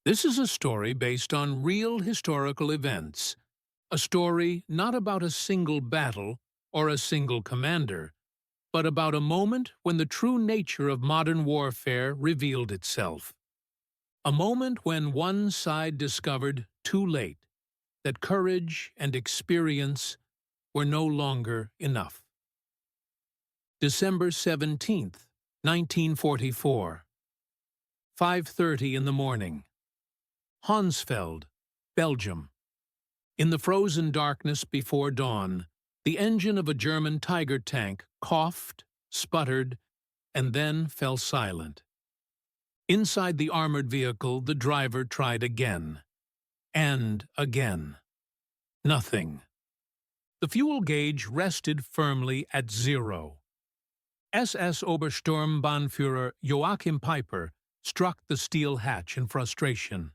This is a story based on real historical events, a story not about a single battle or a single commander, but about a moment when the true nature of modern warfare revealed itself. A moment when one side discovered, too late, that courage and experience were no longer enough. December 17th, 1944. 5:30 in the morning. Honsfeld, Belgium. In the frozen darkness before dawn, the engine of a German Tiger tank coughed, sputtered, and then fell silent. Inside the armored vehicle, the driver tried again. And again. Nothing. The fuel gauge rested firmly at 0. SS Obersturmbannführer Joachim Peiper struck the steel hatch in frustration.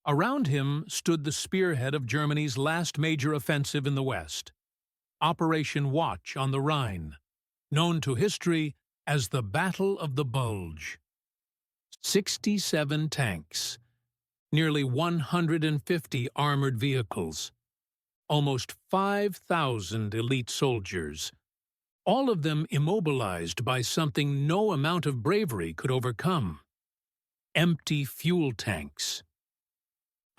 Around him stood the spearhead of Germany's last major offensive in the West, Operation Watch on the Rhine, known to history as the Battle of the Bulge. 67 tanks, nearly 150 armored vehicles, almost 5,000 elite soldiers, all of them immobilized by something no amount of bravery could overcome: empty fuel tanks.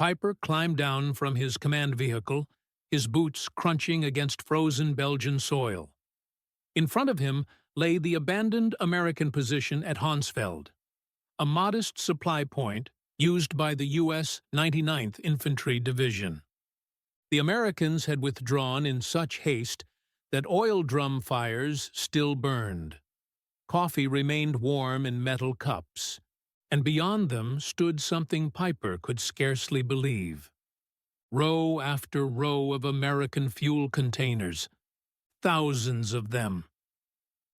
Peiper climbed down from his command vehicle, his boots crunching against frozen Belgian soil. In front of him lay the abandoned American position at Honsfeld, a modest supply point used by the U.S. 99th Infantry Division. The Americans had withdrawn in such haste that oil drum fires still burned. Coffee remained warm in metal cups, and beyond them stood something Peiper could scarcely believe. Row after row of American fuel containers, thousands of them.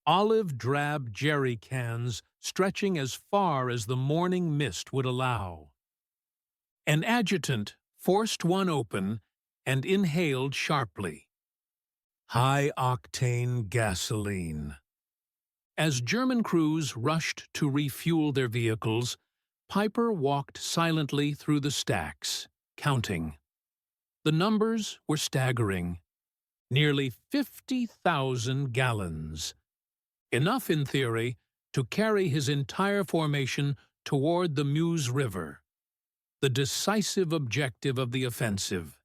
Olive-drab jerry cans stretching as far as the morning mist would allow. An adjutant forced one open and inhaled sharply. High-octane gasoline. As German crews rushed to refuel their vehicles, Peiper walked silently through the stacks, counting. The numbers were staggering. Nearly 50,000 gallons. Enough, in theory, to carry his entire formation toward the Meuse River, the decisive objective of the offensive.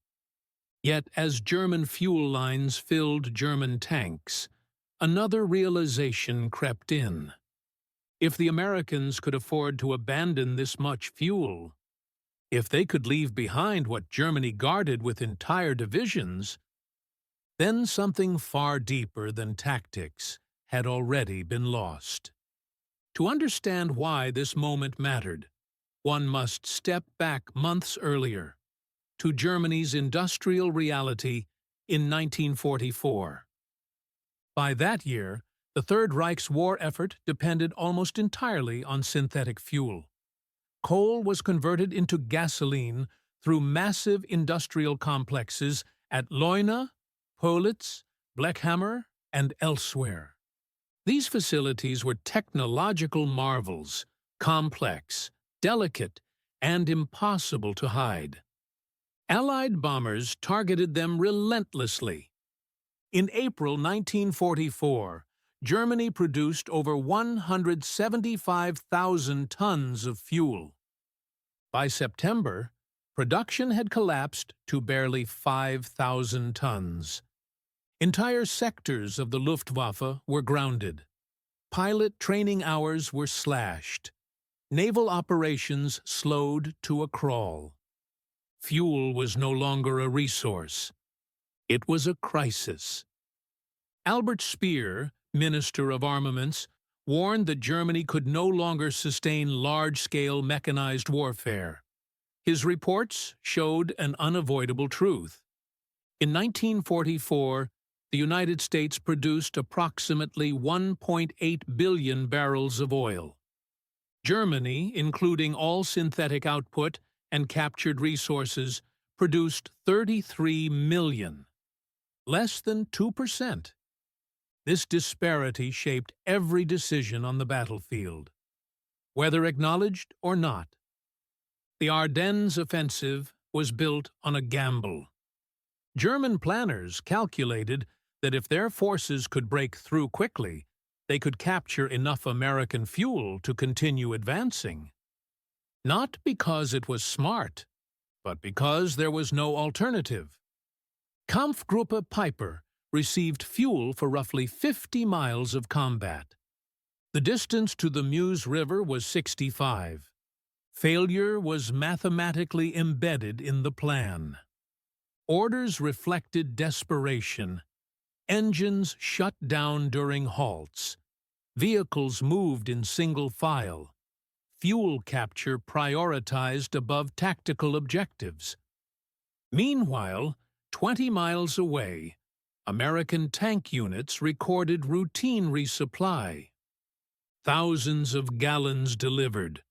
Yet, as German fuel lines filled German tanks, another realization crept in. If the Americans could afford to abandon this much fuel, if they could leave behind what Germany guarded with entire divisions, then something far deeper than tactics had already been lost. To understand why this moment mattered, one must step back months earlier, to Germany's industrial reality in 1944. By that year, the Third Reich's war effort depended almost entirely on synthetic fuel. Coal was converted into gasoline through massive industrial complexes at Leuna, Politz, Blechhammer, and elsewhere. These facilities were technological marvels, complex, delicate, and impossible to hide. Allied bombers targeted them relentlessly. In April 1944, Germany produced over 175,000 tons of fuel. By September, production had collapsed to barely 5,000 tons. Entire sectors of the Luftwaffe were grounded. Pilot training hours were slashed. Naval operations slowed to a crawl. Fuel was no longer a resource. It was a crisis. Albert Speer, Minister of Armaments, warned that Germany could no longer sustain large-scale mechanized warfare. His reports showed an unavoidable truth. In 1944, the United States produced approximately 1.8 billion barrels of oil. Germany, including all synthetic output and captured resources, produced 33 million. Less than 2%. This disparity shaped every decision on the battlefield, whether acknowledged or not. The Ardennes offensive was built on a gamble. German planners calculated that if their forces could break through quickly, they could capture enough American fuel to continue advancing. Not because it was smart, but because there was no alternative. Kampfgruppe Piper received fuel for roughly 50 miles of combat. The distance to the Meuse River was 65. Failure was mathematically embedded in the plan. Orders reflected desperation. Engines shut down during halts. Vehicles moved in single file. Fuel capture prioritized above tactical objectives. Meanwhile, 20 miles away, American tank units recorded routine resupply. Thousands of gallons delivered.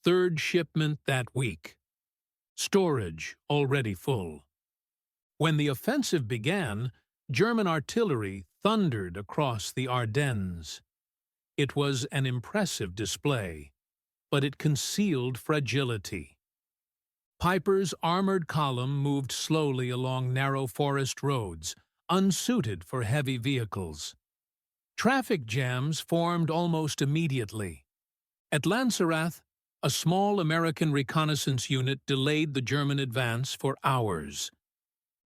Third shipment that week. Storage already full. When the offensive began, German artillery thundered across the Ardennes. It was an impressive display, but it concealed fragility. Piper's armored column moved slowly along narrow forest roads, unsuited for heavy vehicles. Traffic jams formed almost immediately. At Lanzerath, a small American reconnaissance unit delayed the German advance for hours.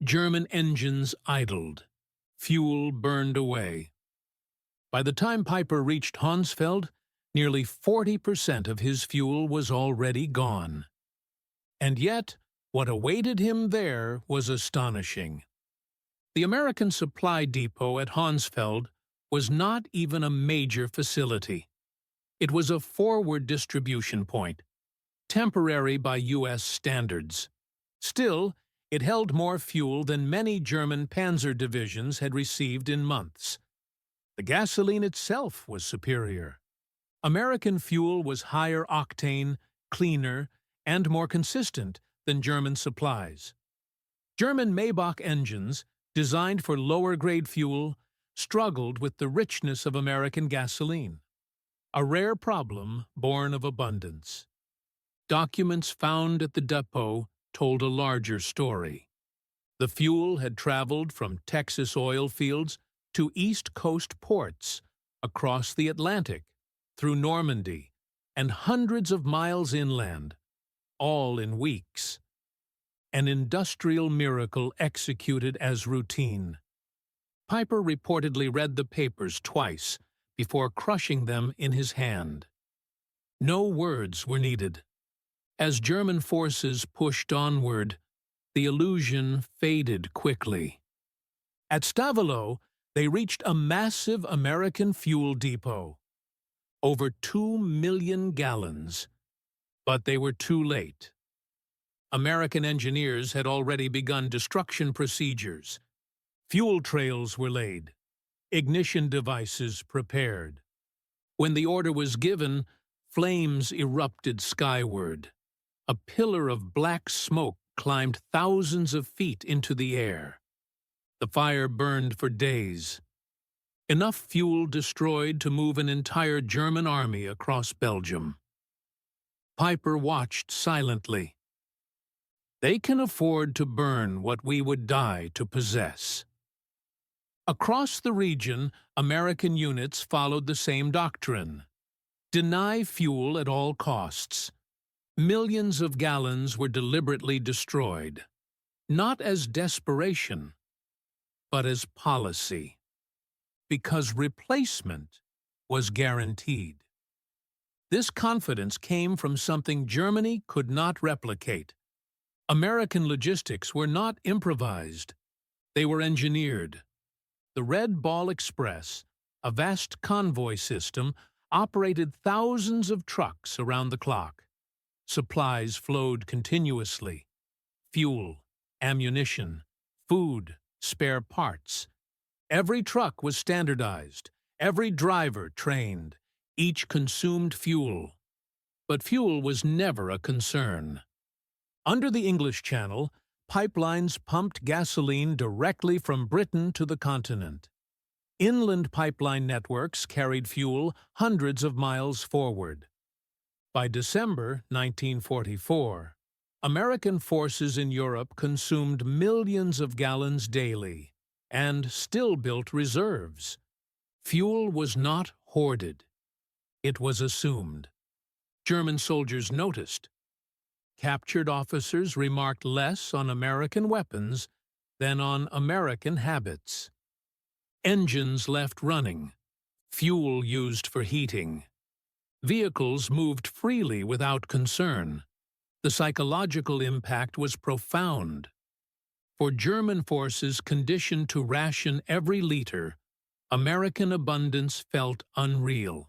German engines idled. Fuel burned away. By the time Piper reached Honsfeld, nearly 40% of his fuel was already gone. And yet, what awaited him there was astonishing. The American supply depot at Honsfeld was not even a major facility. It was a forward distribution point, temporary by U.S. standards. Still, it held more fuel than many German panzer divisions had received in months. The gasoline itself was superior. American fuel was higher octane, cleaner, and more consistent than German supplies. German Maybach engines, designed for lower-grade fuel, struggled with the richness of American gasoline. A rare problem born of abundance. Documents found at the depot told a larger story. The fuel had traveled from Texas oil fields to East Coast ports, across the Atlantic, through Normandy, and hundreds of miles inland, all in weeks. An industrial miracle executed as routine. Piper reportedly read the papers twice before crushing them in his hand. No words were needed. As German forces pushed onward, the illusion faded quickly. At Stavelot, they reached a massive American fuel depot. Over 2 million gallons. But they were too late. American engineers had already begun destruction procedures. Fuel trails were laid. Ignition devices prepared. When the order was given, flames erupted skyward. A pillar of black smoke climbed thousands of feet into the air. The fire burned for days. Enough fuel destroyed to move an entire German army across Belgium. Piper watched silently. They can afford to burn what we would die to possess. Across the region, American units followed the same doctrine. Deny fuel at all costs. Millions of gallons were deliberately destroyed, not as desperation, but as policy, because replacement was guaranteed. This confidence came from something Germany could not replicate. American logistics were not improvised. They were engineered. The Red Ball Express, a vast convoy system, operated thousands of trucks around the clock. Supplies flowed continuously. Fuel, ammunition, food, spare parts. Every truck was standardized, every driver trained, each consumed fuel. But fuel was never a concern. Under the English Channel, pipelines pumped gasoline directly from Britain to the continent. Inland pipeline networks carried fuel hundreds of miles forward. By December 1944, American forces in Europe consumed millions of gallons daily and still built reserves. Fuel was not hoarded. It was assumed. German soldiers noticed. Captured officers remarked less on American weapons than on American habits. Engines left running, fuel used for heating. Vehicles moved freely without concern. The psychological impact was profound. For German forces conditioned to ration every liter, American abundance felt unreal.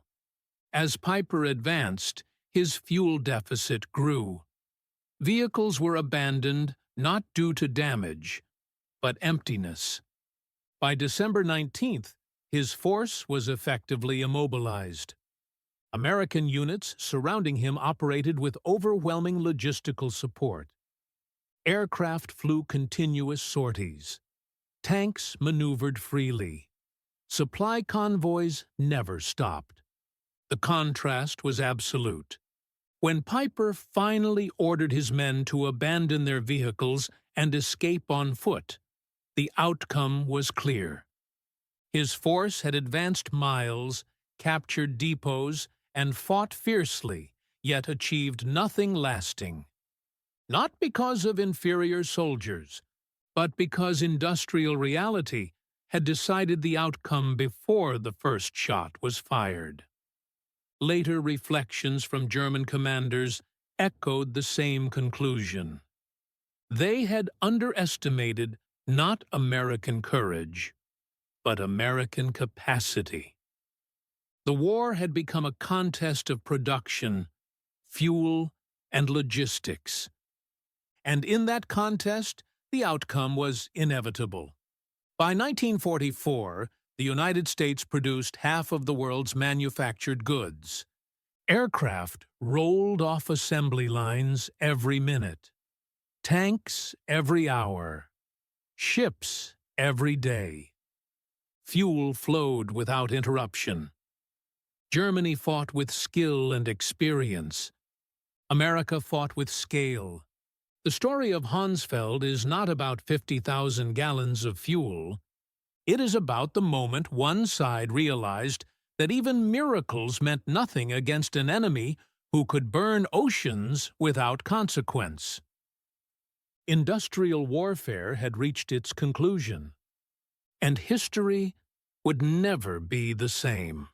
As Piper advanced, his fuel deficit grew. Vehicles were abandoned not due to damage, but emptiness. By December 19th, his force was effectively immobilized. American units surrounding him operated with overwhelming logistical support. Aircraft flew continuous sorties. Tanks maneuvered freely. Supply convoys never stopped. The contrast was absolute. When Piper finally ordered his men to abandon their vehicles and escape on foot, the outcome was clear. His force had advanced miles, captured depots, and fought fiercely, yet achieved nothing lasting. Not because of inferior soldiers, but because industrial reality had decided the outcome before the first shot was fired. Later reflections from German commanders echoed the same conclusion. They had underestimated not American courage, but American capacity. The war had become a contest of production, fuel, and logistics. And in that contest, the outcome was inevitable. By 1944, the United States produced half of the world's manufactured goods. Aircraft rolled off assembly lines every minute. Tanks every hour. Ships every day. Fuel flowed without interruption. Germany fought with skill and experience. America fought with scale. The story of Hansfeld is not about 50,000 gallons of fuel. It is about the moment one side realized that even miracles meant nothing against an enemy who could burn oceans without consequence. Industrial warfare had reached its conclusion, and history would never be the same.